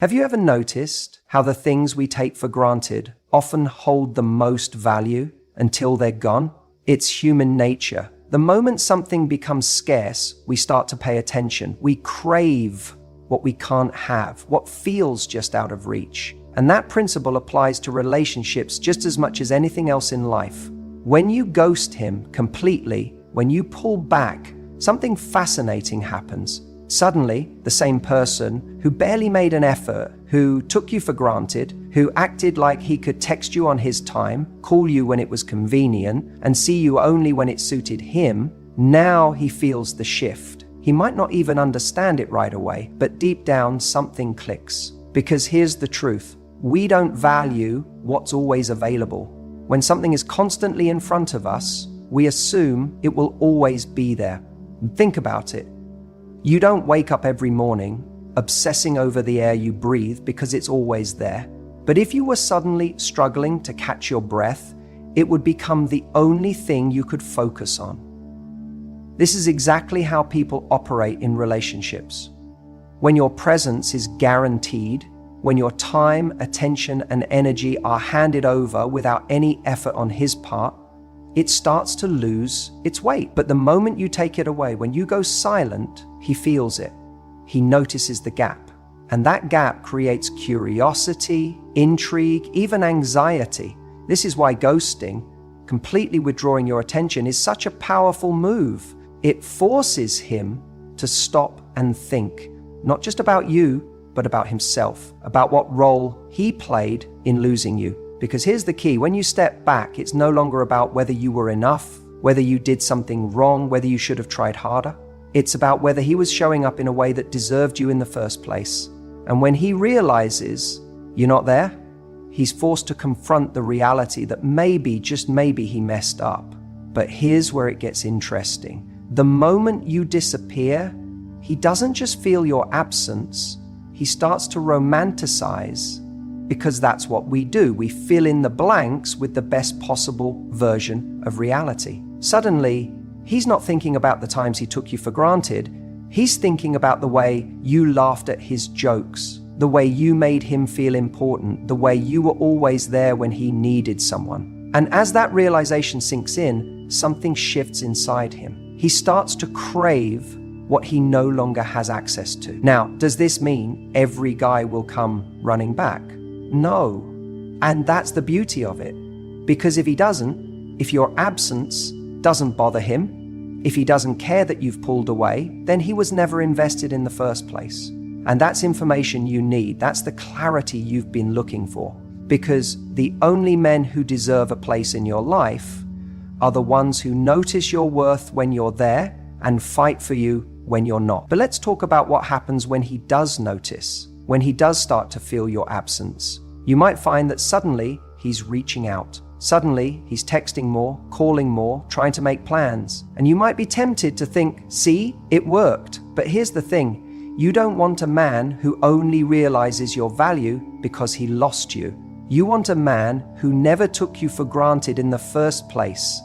Have you ever noticed how the things we take for granted often hold the most value until they're gone? It's human nature. The moment something becomes scarce, we start to pay attention. We crave what we can't have, what feels just out of reach. And that principle applies to relationships just as much as anything else in life. When you ghost him completely, when you pull back, something fascinating happens. Suddenly, the same person who barely made an effort, who took you for granted, who acted like he could text you on his time, call you when it was convenient, and see you only when it suited him, now he feels the shift. He might not even understand it right away, but deep down something clicks. Because here's the truth. We don't value what's always available. When something is constantly in front of us, we assume it will always be there. Think about it. You don't wake up every morning obsessing over the air you breathe because it's always there. But if you were suddenly struggling to catch your breath, it would become the only thing you could focus on. This is exactly how people operate in relationships. When your presence is guaranteed, when your time, attention, and energy are handed over without any effort on his part, it starts to lose its weight. But the moment you take it away, when you go silent, he feels it. He notices the gap. And that gap creates curiosity, intrigue, even anxiety. This is why ghosting, completely withdrawing your attention, is such a powerful move. It forces him to stop and think, not just about you, but about himself, about what role he played in losing you. Because here's the key, when you step back, it's no longer about whether you were enough, whether you did something wrong, whether you should have tried harder. It's about whether he was showing up in a way that deserved you in the first place. And when he realizes you're not there, he's forced to confront the reality that maybe, just maybe, he messed up. But here's where it gets interesting. The moment you disappear, he doesn't just feel your absence, he starts to romanticize. Because that's what we do. We fill in the blanks with the best possible version of reality. Suddenly, he's not thinking about the times he took you for granted. He's thinking about the way you laughed at his jokes, the way you made him feel important, the way you were always there when he needed someone. And as that realization sinks in, something shifts inside him. He starts to crave what he no longer has access to. Now, does this mean every guy will come running back? No. And that's the beauty of it. Because if he doesn't, if your absence doesn't bother him, if he doesn't care that you've pulled away, then he was never invested in the first place. And that's information you need. That's the clarity you've been looking for. Because the only men who deserve a place in your life are the ones who notice your worth when you're there and fight for you when you're not. But let's talk about what happens when he does notice. When he does start to feel your absence, you might find that suddenly he's reaching out. Suddenly he's texting more, calling more, trying to make plans. And you might be tempted to think, see, it worked. But here's the thing, you don't want a man who only realizes your value because he lost you. You want a man who never took you for granted in the first place.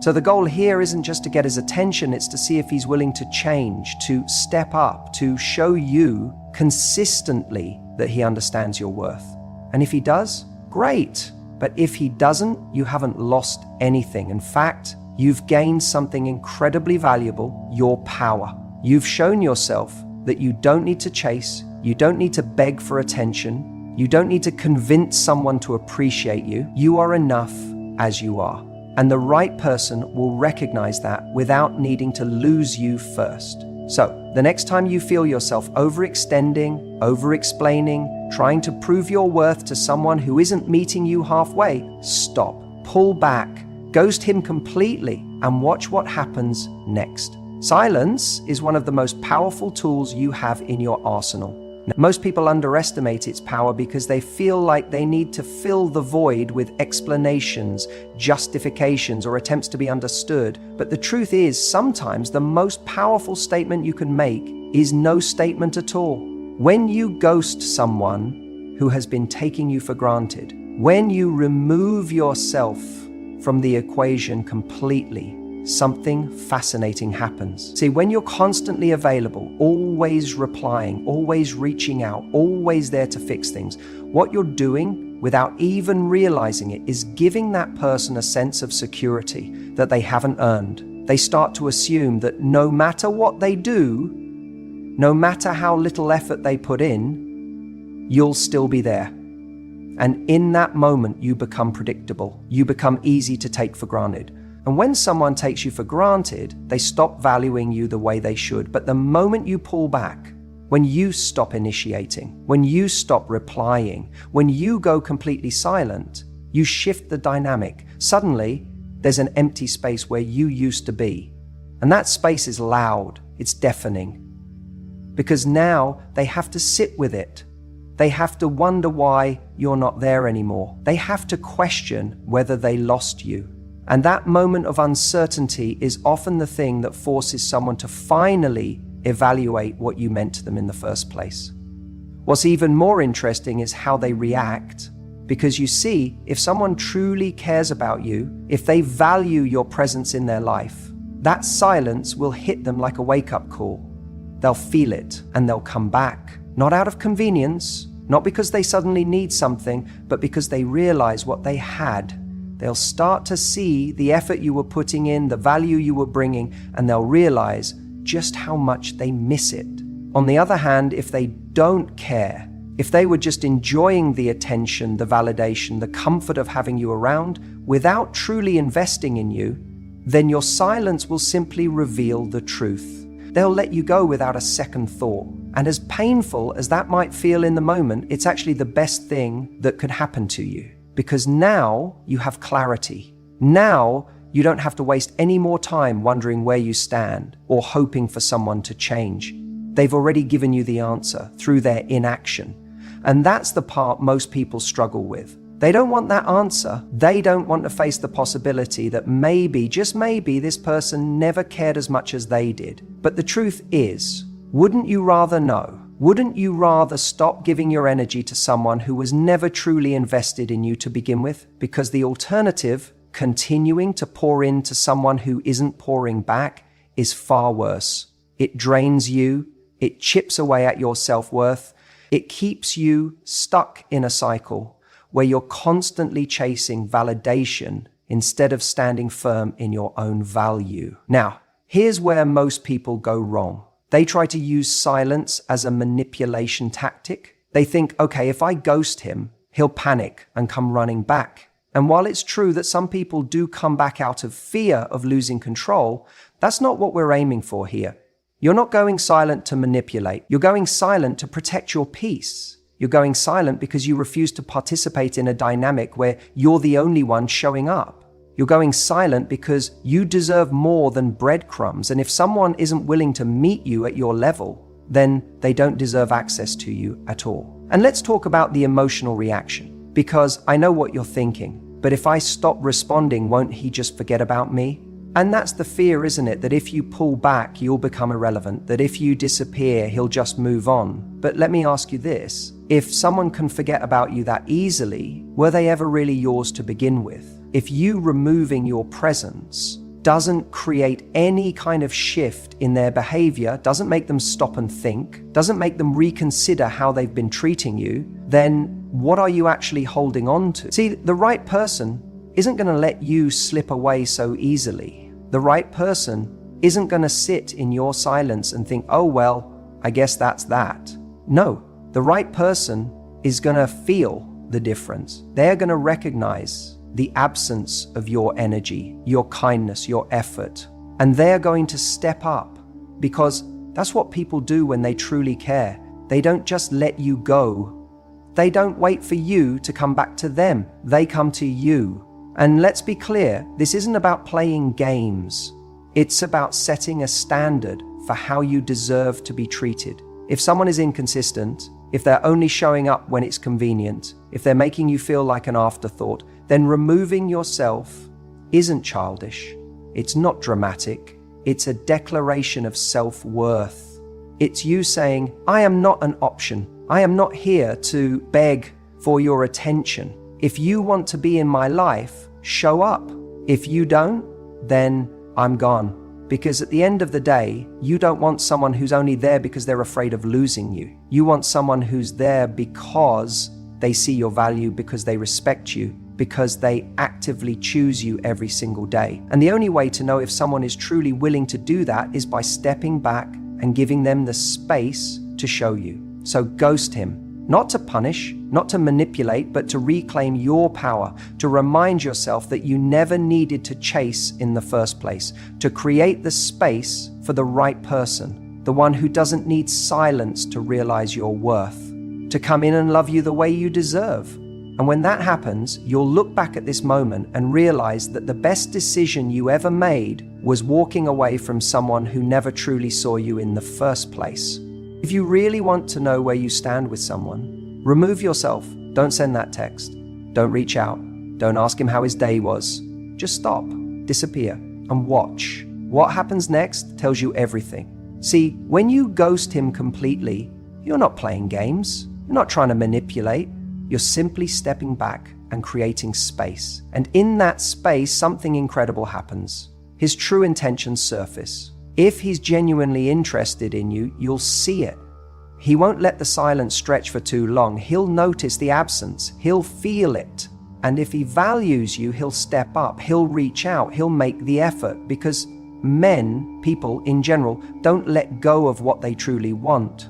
So the goal here isn't just to get his attention, it's to see if he's willing to change, to step up, to show you consistently that he understands your worth. And if he does, great. But if he doesn't, you haven't lost anything. In fact, you've gained something incredibly valuable, your power. You've shown yourself that you don't need to chase, you don't need to beg for attention, you don't need to convince someone to appreciate you. You are enough as you are. And the right person will recognize that without needing to lose you first. So, the next time you feel yourself overextending, over-explaining, trying to prove your worth to someone who isn't meeting you halfway, stop, pull back, ghost him completely, and watch what happens next. Silence is one of the most powerful tools you have in your arsenal. Now, most people underestimate its power because they feel like they need to fill the void with explanations, justifications, or attempts to be understood. But the truth is, sometimes the most powerful statement you can make is no statement at all. When you ghost someone who has been taking you for granted, when you remove yourself from the equation completely, something fascinating happens. See, when you're constantly available, always replying, always reaching out, always there to fix things, what you're doing without even realizing it is giving that person a sense of security that they haven't earned. They start to assume that no matter what they do, no matter how little effort they put in, you'll still be there. And in that moment, you become predictable. You become easy to take for granted. And when someone takes you for granted, they stop valuing you the way they should. But the moment you pull back, when you stop initiating, when you stop replying, when you go completely silent, you shift the dynamic. Suddenly, there's an empty space where you used to be. And that space is loud, it's deafening. Because now they have to sit with it. They have to wonder why you're not there anymore. They have to question whether they lost you. And that moment of uncertainty is often the thing that forces someone to finally evaluate what you meant to them in the first place. What's even more interesting is how they react. Because you see, if someone truly cares about you, if they value your presence in their life, that silence will hit them like a wake-up call. They'll feel it and they'll come back. Not out of convenience, not because they suddenly need something, but because they realize what they had. They'll start to see the effort you were putting in, the value you were bringing, and they'll realize just how much they miss it. On the other hand, if they don't care, if they were just enjoying the attention, the validation, the comfort of having you around, without truly investing in you, then your silence will simply reveal the truth. They'll let you go without a second thought. And as painful as that might feel in the moment, it's actually the best thing that could happen to you. Because now you have clarity. Now you don't have to waste any more time wondering where you stand or hoping for someone to change. They've already given you the answer through their inaction. And that's the part most people struggle with. They don't want that answer. They don't want to face the possibility that maybe, just maybe, this person never cared as much as they did. But the truth is, wouldn't you rather know? Wouldn't you rather stop giving your energy to someone who was never truly invested in you to begin with? Because the alternative, continuing to pour into someone who isn't pouring back, is far worse. It drains you. It chips away at your self-worth. It keeps you stuck in a cycle where you're constantly chasing validation instead of standing firm in your own value. Now, here's where most people go wrong. They try to use silence as a manipulation tactic. They think, okay, if I ghost him, he'll panic and come running back. And while it's true that some people do come back out of fear of losing control, that's not what we're aiming for here. You're not going silent to manipulate. You're going silent to protect your peace. You're going silent because you refuse to participate in a dynamic where you're the only one showing up. You're going silent because you deserve more than breadcrumbs. And if someone isn't willing to meet you at your level, then they don't deserve access to you at all. And let's talk about the emotional reaction, because I know what you're thinking. But if I stop responding, won't he just forget about me? And that's the fear, isn't it? That if you pull back, you'll become irrelevant. That if you disappear, he'll just move on. But let me ask you this. If someone can forget about you that easily, were they ever really yours to begin with? If you removing your presence doesn't create any kind of shift in their behavior, doesn't make them stop and think, doesn't make them reconsider how they've been treating you, then what are you actually holding on to? See, the right person isn't going to let you slip away so easily. The right person isn't going to sit in your silence and think, oh, well, I guess that's that. No, the right person is going to feel the difference. They're going to recognize the absence of your energy, your kindness, your effort. And they're going to step up, because that's what people do when they truly care. They don't just let you go. They don't wait for you to come back to them. They come to you. And let's be clear, this isn't about playing games. It's about setting a standard for how you deserve to be treated. If someone is inconsistent, if they're only showing up when it's convenient, if they're making you feel like an afterthought, then removing yourself isn't childish. It's not dramatic. It's a declaration of self-worth. It's you saying, I am not an option. I am not here to beg for your attention. If you want to be in my life, show up. If you don't, then I'm gone. Because at the end of the day, you don't want someone who's only there because they're afraid of losing you. You want someone who's there because they see your value, because they respect you, because they actively choose you every single day. And the only way to know if someone is truly willing to do that is by stepping back and giving them the space to show you. So ghost him. Not to punish, not to manipulate, but to reclaim your power, to remind yourself that you never needed to chase in the first place, to create the space for the right person, the one who doesn't need silence to realize your worth, to come in and love you the way you deserve. And when that happens, you'll look back at this moment and realize that the best decision you ever made was walking away from someone who never truly saw you in the first place. If you really want to know where you stand with someone, remove yourself. Don't send that text. Don't reach out. Don't ask him how his day was. Just stop, disappear, and watch. What happens next tells you everything. See, when you ghost him completely, you're not playing games. You're not trying to manipulate. You're simply stepping back and creating space. And in that space, something incredible happens. His true intentions surface. If he's genuinely interested in you, you'll see it. He won't let the silence stretch for too long. He'll notice the absence. He'll feel it. And if he values you, he'll step up. He'll reach out. He'll make the effort, because people in general, don't let go of what they truly want.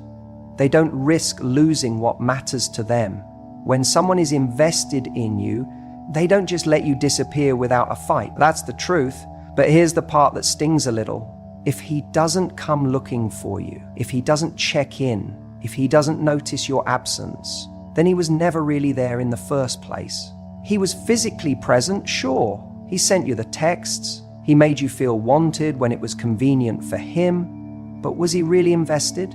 They don't risk losing what matters to them. When someone is invested in you, they don't just let you disappear without a fight. That's the truth. But here's the part that stings a little. If he doesn't come looking for you, if he doesn't check in, if he doesn't notice your absence, then he was never really there in the first place. He was physically present, sure. He sent you the texts. He made you feel wanted when it was convenient for him. But was he really invested?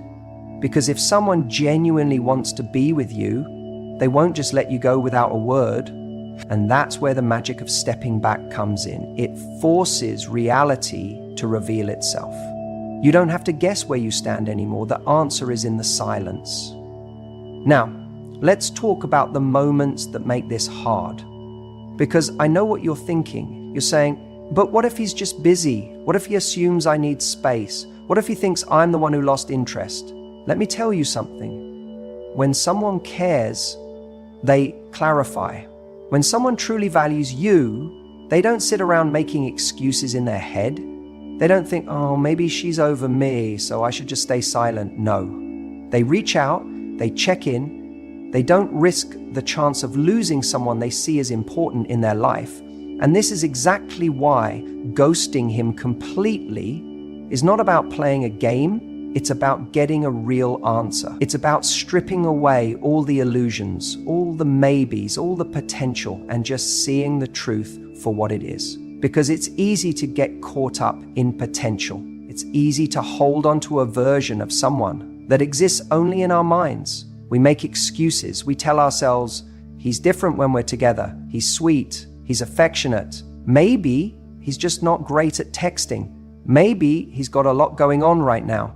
Because if someone genuinely wants to be with you, they won't just let you go without a word. And that's where the magic of stepping back comes in. It forces reality to reveal itself. You don't have to guess where you stand anymore. The answer is in the silence. Now, let's talk about the moments that make this hard. Because I know what you're thinking. You're saying, but what if he's just busy? What if he assumes I need space? What if he thinks I'm the one who lost interest? Let me tell you something. When someone cares, they clarify. When someone truly values you, they don't sit around making excuses in their head. They don't think, oh, maybe she's over me, so I should just stay silent. No. They reach out, they check in, they don't risk the chance of losing someone they see as important in their life. And this is exactly why ghosting him completely is not about playing a game, it's about getting a real answer. It's about stripping away all the illusions, all the maybes, all the potential, and just seeing the truth for what it is. Because it's easy to get caught up in potential. It's easy to hold on to a version of someone that exists only in our minds. We make excuses. We tell ourselves, he's different when we're together. He's sweet. He's affectionate. Maybe he's just not great at texting. Maybe he's got a lot going on right now.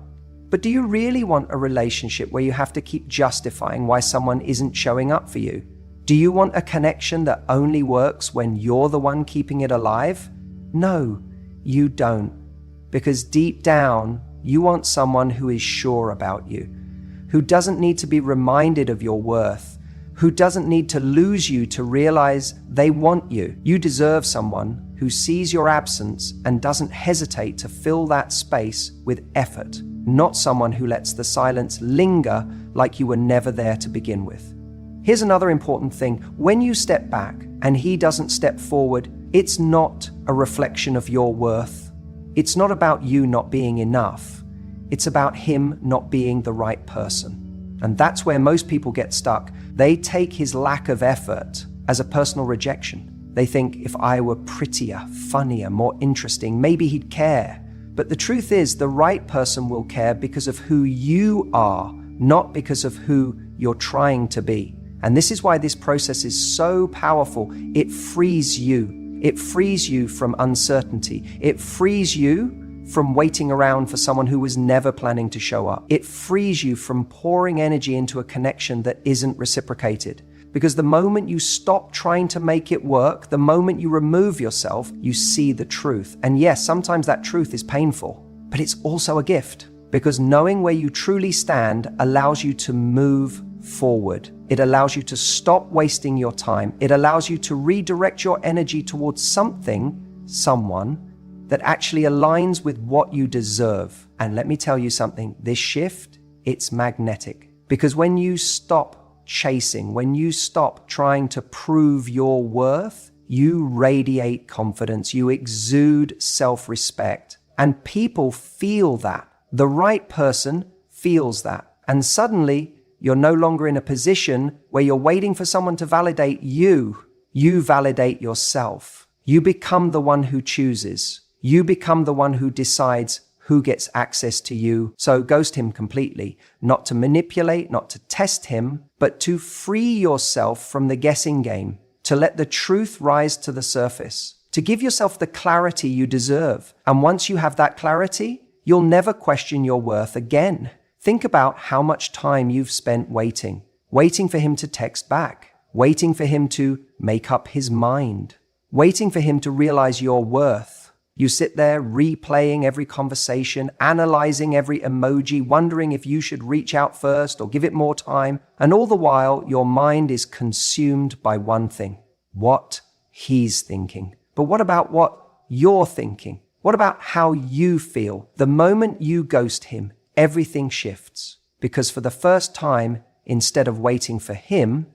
But do you really want a relationship where you have to keep justifying why someone isn't showing up for you? Do you want a connection that only works when you're the one keeping it alive? No, you don't. Because deep down, you want someone who is sure about you, who doesn't need to be reminded of your worth, who doesn't need to lose you to realize they want you. You deserve someone who sees your absence and doesn't hesitate to fill that space with effort, not someone who lets the silence linger like you were never there to begin with. Here's another important thing. When you step back and he doesn't step forward, it's not a reflection of your worth. It's not about you not being enough. It's about him not being the right person. And that's where most people get stuck. They take his lack of effort as a personal rejection. They think, if I were prettier, funnier, more interesting, maybe he'd care. But the truth is, the right person will care because of who you are, not because of who you're trying to be. And this is why this process is so powerful. It frees you. It frees you from uncertainty. It frees you from waiting around for someone who was never planning to show up. It frees you from pouring energy into a connection that isn't reciprocated. Because the moment you stop trying to make it work, the moment you remove yourself, you see the truth. And yes, sometimes that truth is painful, but it's also a gift. Because knowing where you truly stand allows you to move forward. It allows you to stop wasting your time. It allows you to redirect your energy towards someone that actually aligns with what you deserve. And let me tell you something, this shift, it's magnetic. Because when you stop chasing, when you stop trying to prove your worth, you radiate confidence, you exude self-respect, and people feel that. The right person feels that. And suddenly, you're no longer in a position where you're waiting for someone to validate you. You validate yourself. You become the one who chooses. You become the one who decides who gets access to you. So ghost him completely, not to manipulate, not to test him, but to free yourself from the guessing game, to let the truth rise to the surface, to give yourself the clarity you deserve. And once you have that clarity, you'll never question your worth again. Think about how much time you've spent waiting for him to text back, waiting for him to make up his mind, waiting for him to realize your worth. You sit there replaying every conversation, analyzing every emoji, wondering if you should reach out first or give it more time. And all the while, your mind is consumed by one thing, what he's thinking. But what about what you're thinking? What about how you feel? The moment you ghost him, everything shifts. Because for the first time, instead of waiting for him,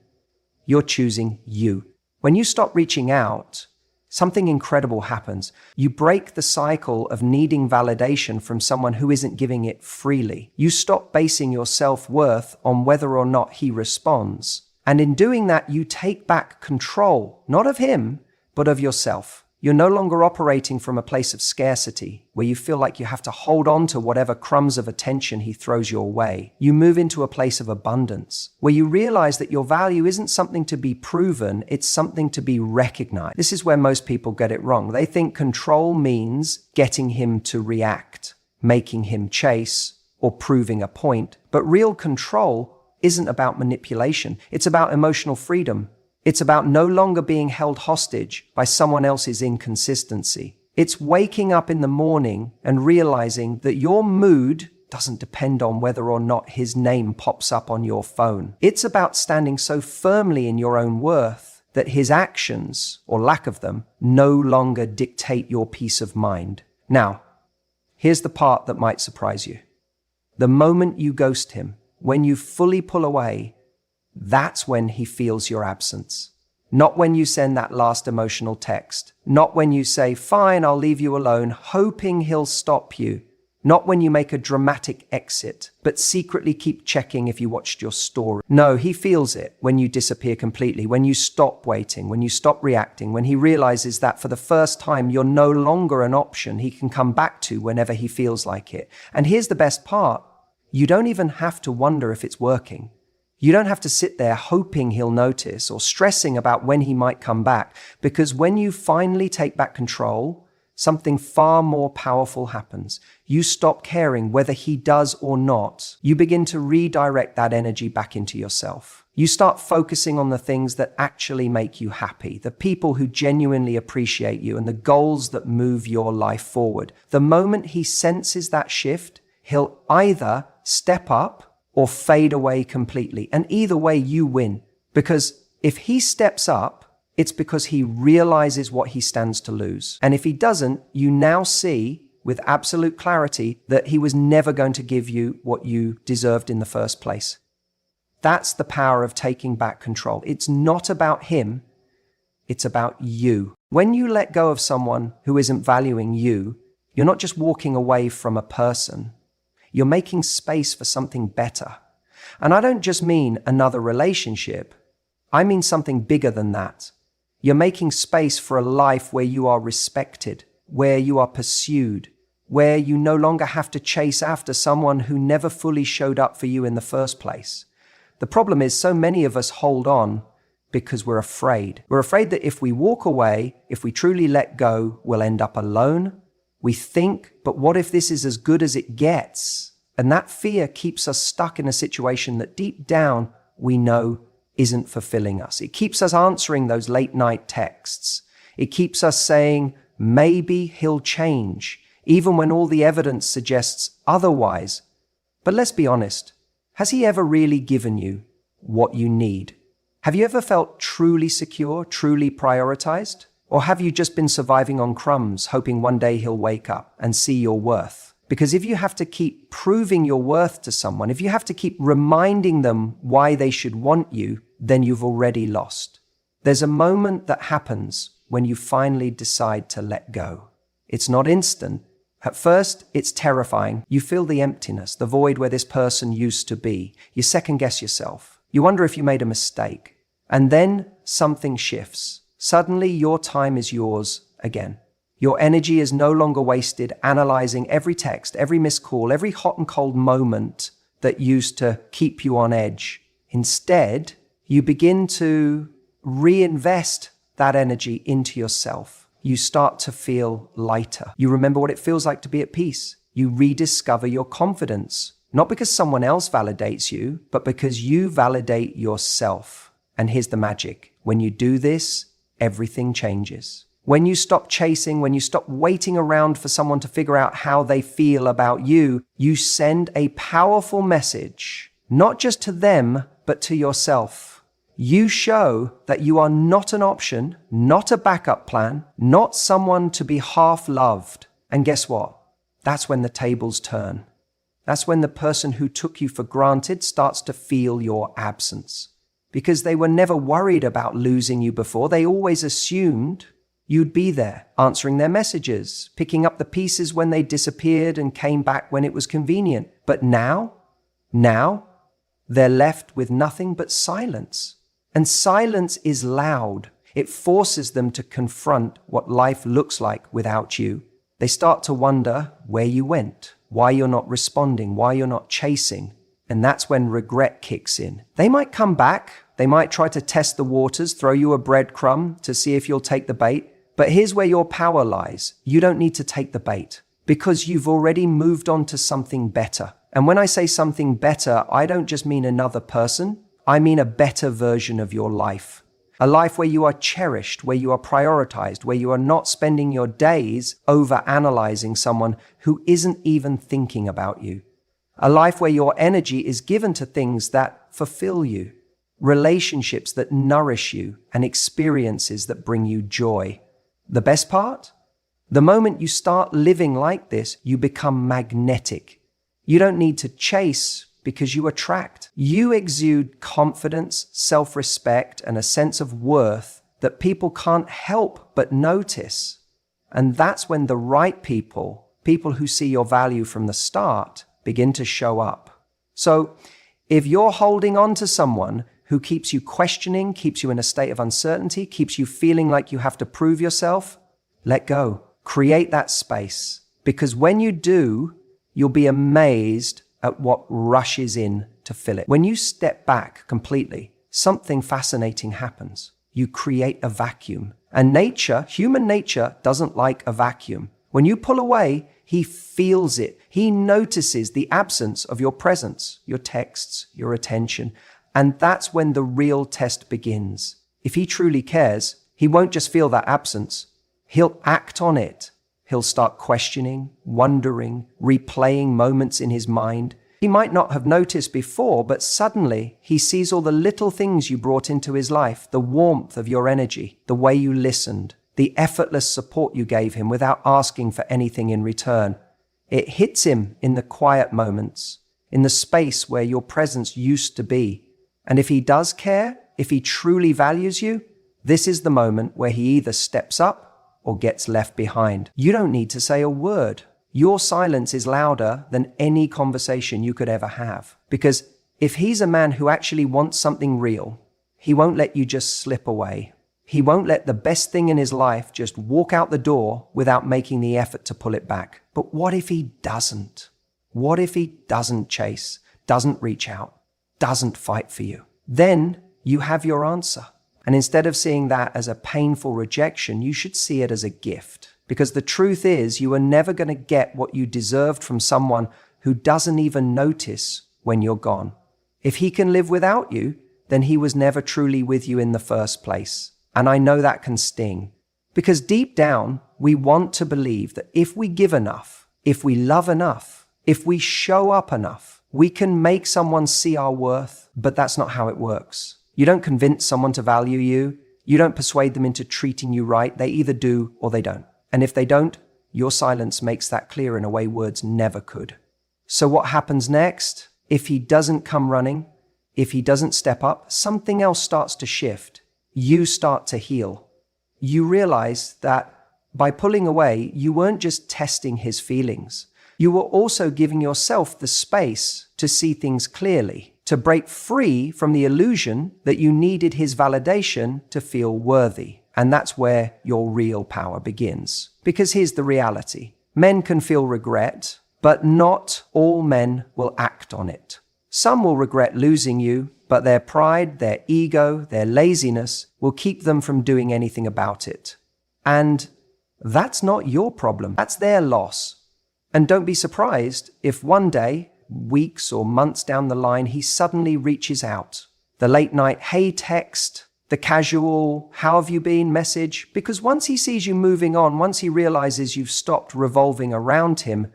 you're choosing you. When you stop reaching out, something incredible happens. You break the cycle of needing validation from someone who isn't giving it freely. You stop basing your self-worth on whether or not he responds. And in doing that, you take back control, not of him, but of yourself. You're no longer operating from a place of scarcity, where you feel like you have to hold on to whatever crumbs of attention he throws your way. You move into a place of abundance, where you realize that your value isn't something to be proven, it's something to be recognized. This is where most people get it wrong. They think control means getting him to react, making him chase, or proving a point. But real control isn't about manipulation. It's about emotional freedom. It's about no longer being held hostage by someone else's inconsistency. It's waking up in the morning and realizing that your mood doesn't depend on whether or not his name pops up on your phone. It's about standing so firmly in your own worth that his actions, or lack of them, no longer dictate your peace of mind. Now, here's the part that might surprise you. The moment you ghost him, when you fully pull away, that's when he feels your absence. Not when you send that last emotional text. Not when you say, fine, I'll leave you alone, hoping he'll stop you. Not when you make a dramatic exit, but secretly keep checking if you watched your story. No, he feels it when you disappear completely, when you stop waiting, when you stop reacting, when he realizes that for the first time you're no longer an option he can come back to whenever he feels like it. And here's the best part. You don't even have to wonder if it's working. You don't have to sit there hoping he'll notice or stressing about when he might come back, because when you finally take back control, something far more powerful happens. You stop caring whether he does or not. You begin to redirect that energy back into yourself. You start focusing on the things that actually make you happy, the people who genuinely appreciate you, and the goals that move your life forward. The moment he senses that shift, he'll either step up or fade away completely. And either way, you win. Because if he steps up, it's because he realizes what he stands to lose. And if he doesn't, you now see with absolute clarity that he was never going to give you what you deserved in the first place. That's the power of taking back control. It's not about him, it's about you. When you let go of someone who isn't valuing you, you're not just walking away from a person. You're making space for something better. And I don't just mean another relationship. I mean something bigger than that. You're making space for a life where you are respected, where you are pursued, where you no longer have to chase after someone who never fully showed up for you in the first place. The problem is so many of us hold on because we're afraid. We're afraid that if we walk away, if we truly let go, we'll end up alone. We think, but what if this is as good as it gets? And that fear keeps us stuck in a situation that deep down we know isn't fulfilling us. It keeps us answering those late night texts. It keeps us saying, maybe he'll change, even when all the evidence suggests otherwise. But let's be honest, has he ever really given you what you need? Have you ever felt truly secure, truly prioritized? Or have you just been surviving on crumbs, hoping one day he'll wake up and see your worth? Because if you have to keep proving your worth to someone, if you have to keep reminding them why they should want you, then you've already lost. There's a moment that happens when you finally decide to let go. It's not instant. At first, it's terrifying. You feel the emptiness, the void where this person used to be. You second guess yourself. You wonder if you made a mistake. And then something shifts. Suddenly, your time is yours again. Your energy is no longer wasted analyzing every text, every missed call, every hot and cold moment that used to keep you on edge. Instead, you begin to reinvest that energy into yourself. You start to feel lighter. You remember what it feels like to be at peace. You rediscover your confidence, not because someone else validates you, but because you validate yourself. And here's the magic. When you do this, everything changes. When you stop chasing, when you stop waiting around for someone to figure out how they feel about you, you send a powerful message, not just to them, but to yourself. You show that you are not an option, not a backup plan, not someone to be half loved. And guess what? That's when the tables turn. That's when the person who took you for granted starts to feel your absence. Because they were never worried about losing you before. They always assumed you'd be there, answering their messages, picking up the pieces when they disappeared and came back when it was convenient. But now, they're left with nothing but silence. And silence is loud. It forces them to confront what life looks like without you. They start to wonder where you went, why you're not responding, why you're not chasing. And that's when regret kicks in. They might come back. They might try to test the waters, throw you a breadcrumb to see if you'll take the bait. But here's where your power lies. You don't need to take the bait because you've already moved on to something better. And when I say something better, I don't just mean another person. I mean a better version of your life. A life where you are cherished, where you are prioritized, where you are not spending your days over-analyzing someone who isn't even thinking about you. A life where your energy is given to things that fulfill you, relationships that nourish you, and experiences that bring you joy. The best part? The moment you start living like this, you become magnetic. You don't need to chase because you attract. You exude confidence, self-respect, and a sense of worth that people can't help but notice. And that's when the right people who see your value from the start, begin to show up. So if you're holding on to someone who keeps you questioning, keeps you in a state of uncertainty, keeps you feeling like you have to prove yourself, let go. Create that space. Because when you do, you'll be amazed at what rushes in to fill it. When you step back completely, something fascinating happens. You create a vacuum. And nature, human nature, doesn't like a vacuum. When you pull away, he feels it. He notices the absence of your presence, your texts, your attention. And that's when the real test begins. If he truly cares, he won't just feel that absence. He'll act on it. He'll start questioning, wondering, replaying moments in his mind. He might not have noticed before, but suddenly he sees all the little things you brought into his life, the warmth of your energy, the way you listened, the effortless support you gave him without asking for anything in return. It hits him in the quiet moments, in the space where your presence used to be. And if he does care, if he truly values you, this is the moment where he either steps up or gets left behind. You don't need to say a word. Your silence is louder than any conversation you could ever have. Because if he's a man who actually wants something real, he won't let you just slip away. He won't let the best thing in his life just walk out the door without making the effort to pull it back. But what if he doesn't? What if he doesn't chase, doesn't reach out, doesn't fight for you? Then you have your answer. And instead of seeing that as a painful rejection, you should see it as a gift. Because the truth is, you are never going to get what you deserved from someone who doesn't even notice when you're gone. If he can live without you, then he was never truly with you in the first place. And I know that can sting. Because deep down, we want to believe that if we give enough, if we love enough, if we show up enough, we can make someone see our worth, but that's not how it works. You don't convince someone to value you. You don't persuade them into treating you right. They either do or they don't. And if they don't, your silence makes that clear in a way words never could. So what happens next? If he doesn't come running, if he doesn't step up, something else starts to shift. You start to heal. You realize that by pulling away, you weren't just testing his feelings. You were also giving yourself the space to see things clearly, to break free from the illusion that you needed his validation to feel worthy. And that's where your real power begins. Because here's the reality. Men can feel regret, but not all men will act on it. Some will regret losing you, but their pride, their ego, their laziness will keep them from doing anything about it. And that's not your problem. That's their loss. And don't be surprised if one day, weeks or months down the line, he suddenly reaches out. The late night hey text, the casual how have you been message, because once he sees you moving on, once he realizes you've stopped revolving around him,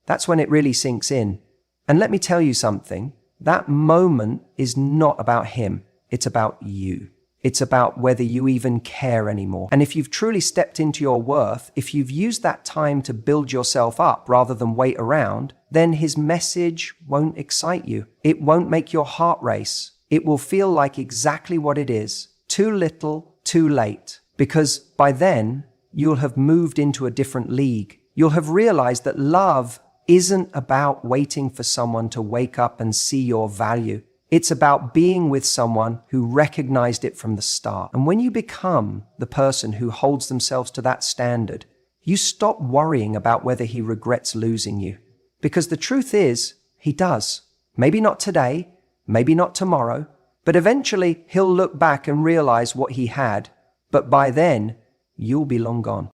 that's when it really sinks in. And let me tell you something, that moment is not about him. It's about you. It's about whether you even care anymore. And if you've truly stepped into your worth, if you've used that time to build yourself up rather than wait around, then his message won't excite you. It won't make your heart race. It will feel like exactly what it is. Too little, too late. Because by then, you'll have moved into a different league. You'll have realized that love isn't about waiting for someone to wake up and see your value. It's about being with someone who recognized it from the start. And when you become the person who holds themselves to that standard, you stop worrying about whether he regrets losing you. Because the truth is, he does. Maybe not today, maybe not tomorrow, but eventually he'll look back and realize what he had. But by then, you'll be long gone.